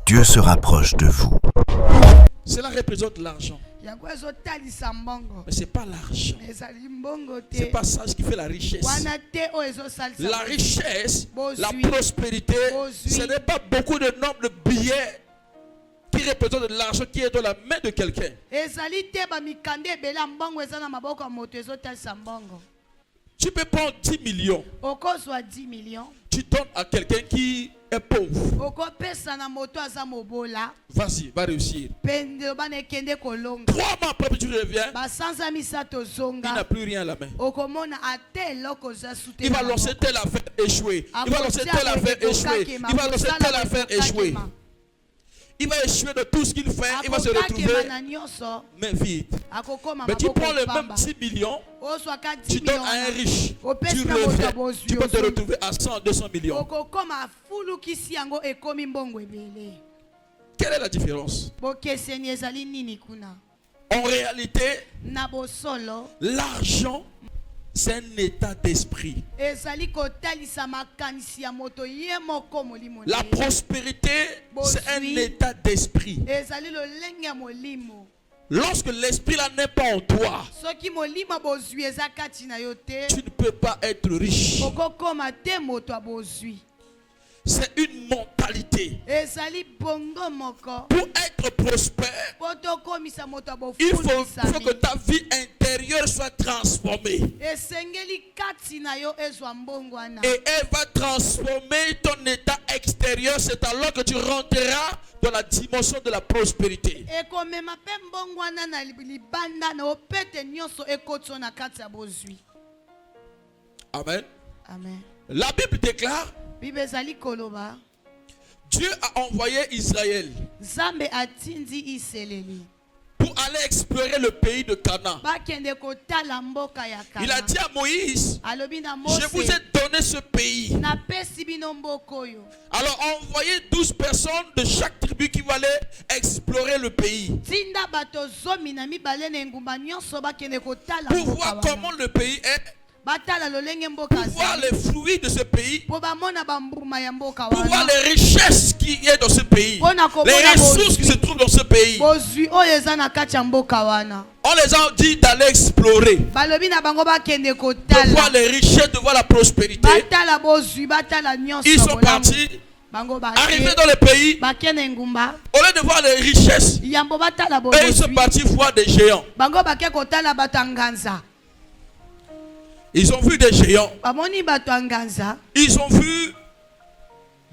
Dieu se rapproche de vous. Cela représente l'argent. Mais ce n'est pas l'argent. Ce n'est pas ça ce qui fait la richesse. La richesse, la prospérité, ce n'est pas beaucoup de nombre de billets qui représentent de l'argent qui est dans la main de quelqu'un. Tu peux prendre 10 millions. Tu donnes à quelqu'un qui est pauvre. Vas-y, va réussir. 3 mois après, tu reviens. Il n'a plus rien à la main. Il va lancer telle affaire échouée. Il va lancer telle affaire échouée. Il va lancer telle affaire échouée. Il va échouer de tout ce qu'il fait. Il va se retrouver, mais vite. Mais tu prends le même 10 millions, tu donnes à un riche, tu reviens, tu peux te retrouver à 100, 200 millions. Quelle est la différence? En réalité, l'argent, c'est un état d'esprit. La prospérité, c'est un état d'esprit. Lorsque l'esprit là n'est pas en toi, tu ne peux pas être riche. C'est une mentalité. Pour être prospère, il faut que ta vie intérieure soit transformée. Et elle va transformer ton état extérieur. C'est alors que tu rentreras dans la dimension de la prospérité. Amen. Amen. La Bible déclare, Dieu a envoyé Israël pour aller explorer le pays de Canaan. Il a dit à Moïse, je vous ai donné ce pays. Alors envoyez 12 personnes de chaque tribu qui va aller explorer le pays. Pour voir comment le pays est. Pour voir les fruits de ce pays, pour voir les richesses qui y a dans ce pays, les ressources qui se trouvent dans ce pays. On les a dit d'aller explorer, de voir les richesses, de voir la prospérité. Ils sont partis. Arrivés dans le pays, au lieu de voir les richesses, ils sont partis voir des géants. Ils ont vu des géants. Ils ont vu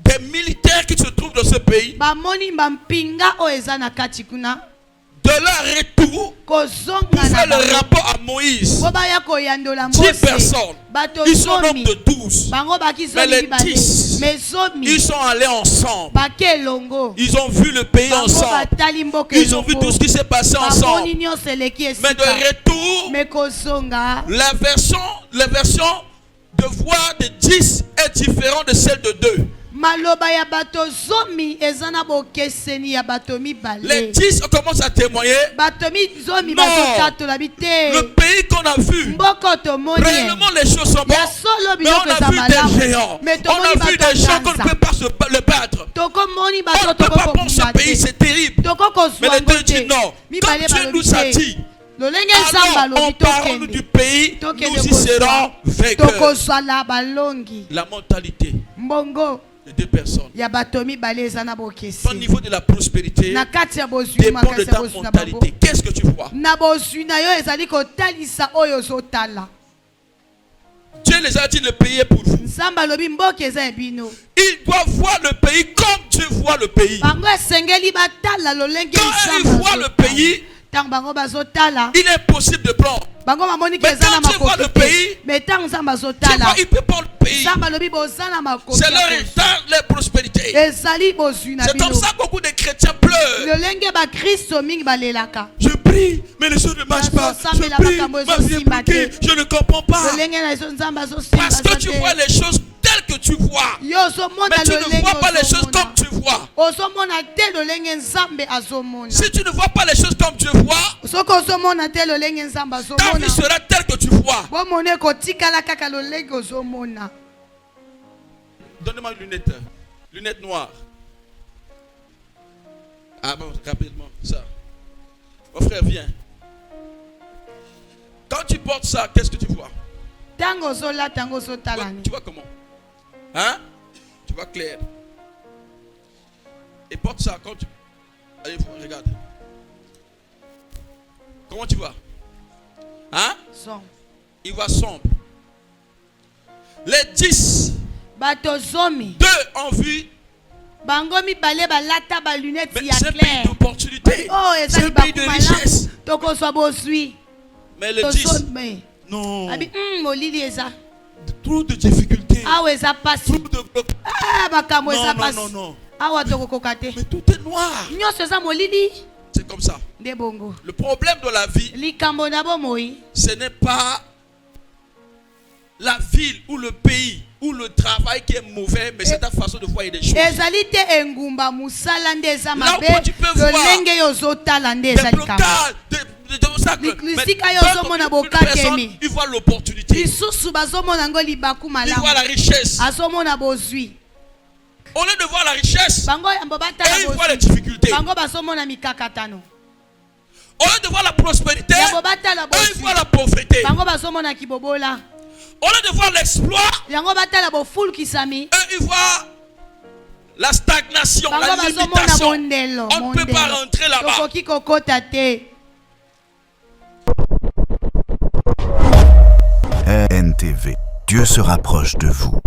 des militaires qui se trouvent dans ce pays. De leur retour, pour faire le rapport à Moïse, 10 personnes, ils sont nombre de 12. Mais les 10, ils sont allés ensemble. Ils ont vu le pays ensemble. Ils ont vu tout ce qui s'est passé ensemble. Mais de retour, la version de voir de 10 est différente de celle de 2. Les 10 commencent à témoigner. Non, le pays qu'on a vu, réellement les choses sont bonnes. Mais on a vu des géants. On a vu des gens qu'on ne peut pas se battre. On ne peut pas prendre ce pays, c'est terrible. Mais les deux disent non. Comme Dieu nous a dit, alors on parle du pays, nous y serons vainqueurs. La mentalité de 2 personnes. Ton niveau de la prospérité dépend de ta mentalité. Qu'est-ce que tu vois? Dieu les a dit le pays est pour vous. Ils doivent voir le pays comme Dieu voit le pays. Quand ils voient le pays, il est possible de prendre. Mais quand tu vois le pays, tu vois, il peut prendre le pays. C'est leur état, leur prospérité. C'est comme ça que beaucoup de chrétiens pleurent. Je prie, mais les choses ne marchent pas. Je prie, ma vie est bloquée. Je ne comprends pas. Parce que tu vois les choses telles que tu vois. Mais tu ne vois pas les choses comme tu vois. Si tu ne vois pas les choses comme tu vois, ta vie sera telle que tu vois. Donnez-moi une lunette. Lunette noire. Ah bon, rapidement, ça. Mon frère, viens. Quand tu portes ça, qu'est-ce que tu vois? Tu vois comment? Hein? Tu vois clair. Et porte ça quand tu... Allez, regarde. Comment tu vois? Hein? Sombre. Il voit sombre. Les 10. Deux en vue. Mais c'est un pays d'opportunité. C'est un pays de richesse. Mais les 10. Non. Trop de difficultés. Trop de blocs. Non. Mais tout est noir. C'est comme ça. Le problème de la vie, ce n'est pas la ville ou le pays ou le travail qui est mauvais, mais c'est ta façon de voir des choses. Là où tu peux voir des blocages, des obstacles, mais personne, il voit l'opportunité, il voit la richesse. Au lieu de voir la richesse, ils voient les difficultés. Au lieu de voir la prospérité, ils voient la pauvreté. Au lieu de voir l'exploit, ils voient la stagnation, la limitation. On ne peut pas rentrer là-bas. NTV, Dieu se rapproche de vous.